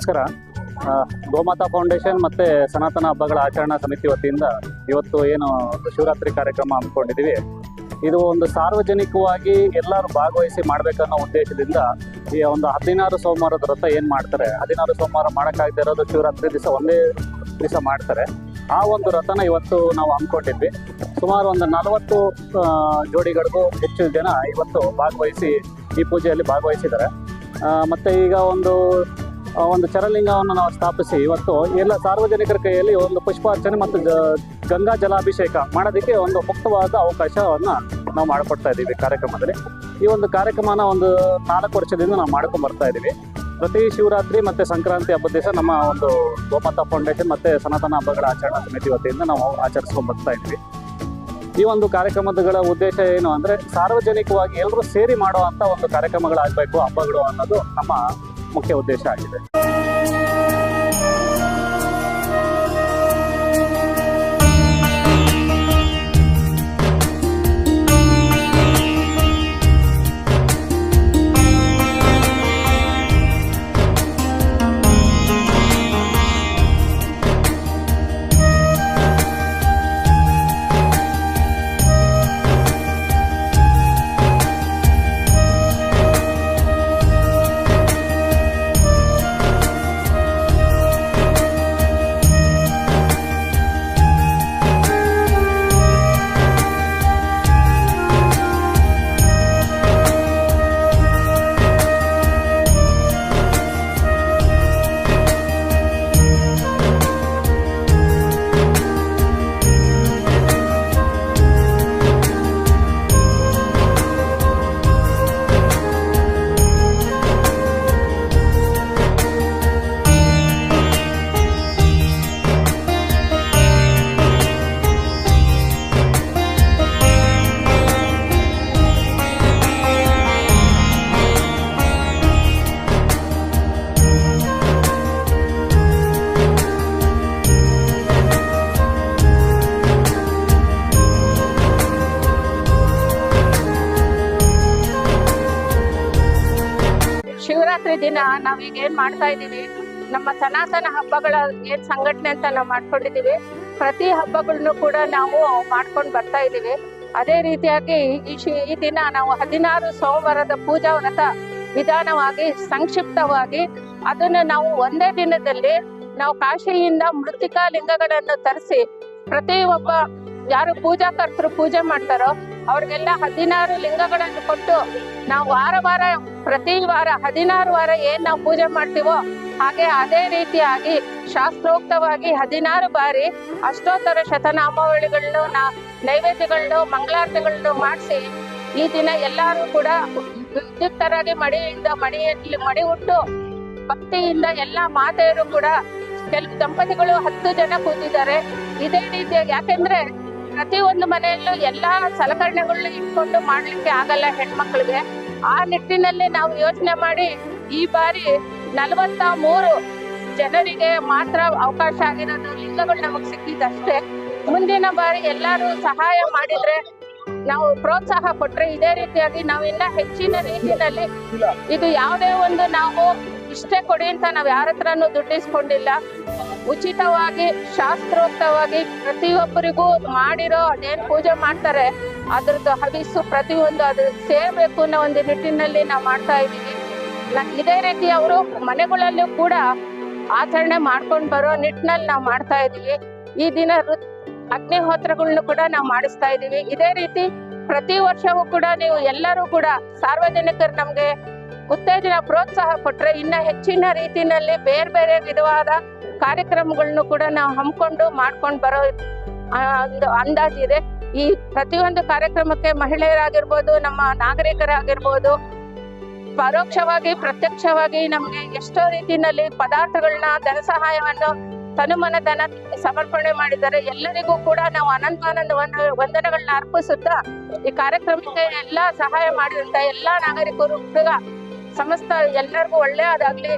ನಮಸ್ಕಾರ. ಗೋಮಾತಾ ಫೌಂಡೇಶನ್ ಮತ್ತು ಸನಾತನ ಹಬ್ಬಗಳ ಆಚರಣಾ ಸಮಿತಿ ವತಿಯಿಂದ ಇವತ್ತು ಏನು ಶಿವರಾತ್ರಿ ಕಾರ್ಯಕ್ರಮ ಹಮ್ಮಿಕೊಂಡಿದ್ದೀವಿ, ಇದು ಒಂದು ಸಾರ್ವಜನಿಕವಾಗಿ ಎಲ್ಲರೂ ಭಾಗವಹಿಸಿ ಮಾಡಬೇಕನ್ನೋ ಉದ್ದೇಶದಿಂದ ಈ ಒಂದು 16 ಸೋಮವಾರದ ವ್ರತ ಏನು ಮಾಡ್ತಾರೆ, 16 ಸೋಮವಾರ ಮಾಡೋಕ್ಕಾಗದೇ ಇರೋದು ಶಿವರಾತ್ರಿ ದಿವಸ ಒಂದೇ ದಿವಸ ಮಾಡ್ತಾರೆ. ಆ ಒಂದು ವ್ರತನ ಇವತ್ತು ನಾವು ಹಮ್ಮಿಕೊಂಡಿದ್ವಿ. ಸುಮಾರು ಒಂದು 40 ಜೋಡಿಗಳಿಗೂ ಹೆಚ್ಚು ಜನ ಇವತ್ತು ಭಾಗವಹಿಸಿ ಈ ಪೂಜೆಯಲ್ಲಿ ಭಾಗವಹಿಸಿದ್ದಾರೆ. ಮತ್ತು ಈಗ ಒಂದು ಚರಲಿಂಗವನ್ನು ನಾವು ಸ್ಥಾಪಿಸಿ ಇವತ್ತು ಎಲ್ಲ ಸಾರ್ವಜನಿಕರ ಕೈಯಲ್ಲಿ ಒಂದು ಪುಷ್ಪಾರ್ಚನೆ ಮತ್ತು ಗಂಗಾ ಜಲಾಭಿಷೇಕ ಮಾಡೋದಕ್ಕೆ ಒಂದು ಮುಕ್ತವಾದ ಅವಕಾಶವನ್ನು ನಾವು ಮಾಡಿಕೊಡ್ತಾ ಇದ್ದೀವಿ ಕಾರ್ಯಕ್ರಮದಲ್ಲಿ. ಈ ಒಂದು ಕಾರ್ಯಕ್ರಮನ ಒಂದು 4 ವರ್ಷದಿಂದ ನಾವು ಮಾಡ್ಕೊಂಡು ಬರ್ತಾ ಇದ್ದೀವಿ. ಪ್ರತಿ ಶಿವರಾತ್ರಿ ಮತ್ತು ಸಂಕ್ರಾಂತಿ ಹಬ್ಬದ ದಿವಸ ನಮ್ಮ ಒಂದು ಗೋಮಾತಾ ಫೌಂಡೇಶನ್ ಮತ್ತು ಸನಾತನ ಹಬ್ಬಗಳ ಆಚರಣಾ ಸಮಿತಿ ವತಿಯಿಂದ ನಾವು ಆಚರಿಸ್ಕೊಂಡು ಬರ್ತಾ ಇದ್ವಿ. ಈ ಒಂದು ಕಾರ್ಯಕ್ರಮಗಳ ಉದ್ದೇಶ ಏನು ಅಂದರೆ ಸಾರ್ವಜನಿಕವಾಗಿ ಎಲ್ಲರೂ ಸೇರಿ ಮಾಡುವಂಥ ಒಂದು ಕಾರ್ಯಕ್ರಮಗಳಾಗಬೇಕು ಹಬ್ಬಗಳು ಅನ್ನೋದು ನಮ್ಮ ಮುಖ್ಯ ಉದ್ದೇಶ ಆಗಿದೆ. ಶಿವರಾತ್ರಿ ದಿನ ನಾವೀಗ ಏನ್ ಮಾಡ್ತಾ ಇದೀವಿ, ನಮ್ಮ ಸನಾತನ ಹಬ್ಬಗಳ ಏನ್ ಸಂಘಟನೆ ಅಂತ ನಾವು ಮಾಡ್ಕೊಂಡಿದೀವಿ. ಪ್ರತಿ ಹಬ್ಬಗಳನ್ನು ಕೂಡ ನಾವು ಮಾಡ್ಕೊಂಡು ಬರ್ತಾ ಇದೀವಿ. ಅದೇ ರೀತಿಯಾಗಿ ಈ ದಿನ ನಾವು 16 ಸೋಮವಾರದ ಪೂಜಾ ವ್ರತ ವಿಧಾನವಾಗಿ ಸಂಕ್ಷಿಪ್ತವಾಗಿ ಅದನ್ನು ನಾವು ಒಂದೇ ದಿನದಲ್ಲಿ ನಾವು ಕಾಶಿಯಿಂದ ಮೃತ್ತಿಕಾ ಲಿಂಗಗಳನ್ನು ತರಿಸಿ ಪ್ರತಿ ಒಬ್ಬ ಯಾರು ಪೂಜಾಕರ್ತರು ಪೂಜೆ ಮಾಡ್ತಾರೋ ಅವ್ರಿಗೆಲ್ಲ 16 ಲಿಂಗಗಳನ್ನು ಕೊಟ್ಟು ನಾವು ವಾರ ಪ್ರತಿ ವಾರ 16 ವಾರ ಏನ್ ನಾವು ಪೂಜೆ ಮಾಡ್ತೀವೋ ಹಾಗೆ ಅದೇ ರೀತಿಯಾಗಿ ಶಾಸ್ತ್ರೋಕ್ತವಾಗಿ 16 ಬಾರಿ ಅಷ್ಟೋತ್ತರ ಶತನಾಮಾವಳಿಗಳನ್ನು ನೈವೇದ್ಯಗಳನ್ನು ಮಂಗಳಾರತಿಗಳನ್ನು ಮಾಡಿಸಿ ಈ ದಿನ ಎಲ್ಲರೂ ಕೂಡ ವಿದ್ಯುಕ್ತರಾಗಿ ಮಡಿಯಲ್ಲಿ ಮಡಿ ಉಟ್ಟು ಭಕ್ತಿಯಿಂದ ಎಲ್ಲ ಮಾತೆಯರು ಕೂಡ ಕೆಲವು ದಂಪತಿಗಳು 10 ಜನ ಕೂತಿದ್ದಾರೆ. ಇದೇ ರೀತಿಯಾಗಿ ಯಾಕೆಂದ್ರೆ ಪ್ರತಿಯೊಂದು ಮನೆಯಲ್ಲೂ ಎಲ್ಲಾ ಸಲಕರಣೆಗಳನ್ನ ಇಟ್ಕೊಂಡು ಮಾಡ್ಲಿಕ್ಕೆ ಆಗಲ್ಲ ಹೆಣ್ಮಕ್ಳಿಗೆ. ಆ ನಿಟ್ಟಿನಲ್ಲಿ ನಾವು ಯೋಚನೆ ಮಾಡಿ ಈ ಬಾರಿ 43 ಜನರಿಗೆ ಮಾತ್ರ ಅವಕಾಶ ಆಗಿರೋದು ಲಿಂಗಗಳು ನಮಗ್ ಸಿಕ್ಕಿದಷ್ಟೇ. ಮುಂದಿನ ಬಾರಿ ಎಲ್ಲರೂ ಸಹಾಯ ಮಾಡಿದ್ರೆ, ನಾವು ಪ್ರೋತ್ಸಾಹ ಕೊಟ್ರೆ ಇದೇ ರೀತಿಯಾಗಿ ನಾವು ಇನ್ನ ಹೆಚ್ಚಿನ ರೀತಿಯಲ್ಲಿ ಇದು ಯಾವುದೇ ಒಂದು ನಾವು ಇಷ್ಟೇ ಕೊಡಿ ಅಂತ ನಾವ್ ಯಾರ ಹತ್ರನೂ ದುಡ್ಡಿಸ್ಕೊಂಡಿಲ್ಲ. ಉಚಿತವಾಗಿ ಶಾಸ್ತ್ರೋಕ್ತವಾಗಿ ಪ್ರತಿಯೊಬ್ಬರಿಗೂ ಮಾಡಿರೋ ಅದೇನ್ ಪೂಜೆ ಮಾಡ್ತಾರೆ ಅದ್ರದ್ದು ಹವಿಸ್ಸು ಪ್ರತಿಯೊಂದು ಅದು ಸೇರ್ಬೇಕು ಅನ್ನೋ ಒಂದು ನಿಟ್ಟಿನಲ್ಲಿ ನಾವು ಮಾಡ್ತಾ ಇದೀವಿ. ಇದೇ ರೀತಿ ಅವರು ಮನೆಗಳಲ್ಲೂ ಕೂಡ ಆಚರಣೆ ಮಾಡ್ಕೊಂಡು ಬರೋ ನಿಟ್ಟಿನಲ್ಲಿ ನಾವು ಮಾಡ್ತಾ ಇದೀವಿ. ಈ ದಿನ ಅಗ್ನಿಹೋತ್ರಗಳನ್ನ ಕೂಡ ನಾವು ಮಾಡಿಸ್ತಾ ಇದೀವಿ. ಇದೇ ರೀತಿ ಪ್ರತಿ ವರ್ಷವೂ ಕೂಡ ನೀವು ಎಲ್ಲರೂ ಕೂಡ ಸಾರ್ವಜನಿಕರು ನಮ್ಗೆ ಉತ್ತೇಜನ ಪ್ರೋತ್ಸಾಹ ಕೊಟ್ರೆ ಇನ್ನ ಹೆಚ್ಚಿನ ರೀತಿಯಲ್ಲಿ ಬೇರೆ ಬೇರೆ ವಿಧವಾದ ಕಾರ್ಯಕ್ರಮಗಳನ್ನು ಕೂಡ ನಾವು ಹಮ್ಮಿಕೊಂಡು ಮಾಡ್ಕೊಂಡು ಬರೋ ಒಂದು ಅಂದಾಜಿದೆ. ಈ ಪ್ರತಿಯೊಂದು ಕಾರ್ಯಕ್ರಮಕ್ಕೆ ಮಹಿಳೆಯರಾಗಿರ್ಬೋದು, ನಮ್ಮ ನಾಗರಿಕರಾಗಿರ್ಬೋದು, ಪರೋಕ್ಷವಾಗಿ ಪ್ರತ್ಯಕ್ಷವಾಗಿ ನಮ್ಗೆ ಎಷ್ಟೋ ರೀತಿಯಲ್ಲಿ ಪದಾರ್ಥಗಳನ್ನ ಧನ ಸಹಾಯವನ್ನು ತನುಮನ ಧನ ಸಮರ್ಪಣೆ ಮಾಡಿದ್ದಾರೆ. ಎಲ್ಲರಿಗೂ ಕೂಡ ನಾವು ಅನಂತಾನಂದ ವಂದನೆಗಳನ್ನ ಅರ್ಪಿಸುತ್ತಾ ಈ ಕಾರ್ಯಕ್ರಮಕ್ಕೆ ಎಲ್ಲಾ ಸಹಾಯ ಮಾಡಿದಂತ ಎಲ್ಲಾ ನಾಗರಿಕರು ಸಮಸ್ತ ಎಲ್ಲರಿಗೂ ಒಳ್ಳೆಯದಾಗ್ಲಿ.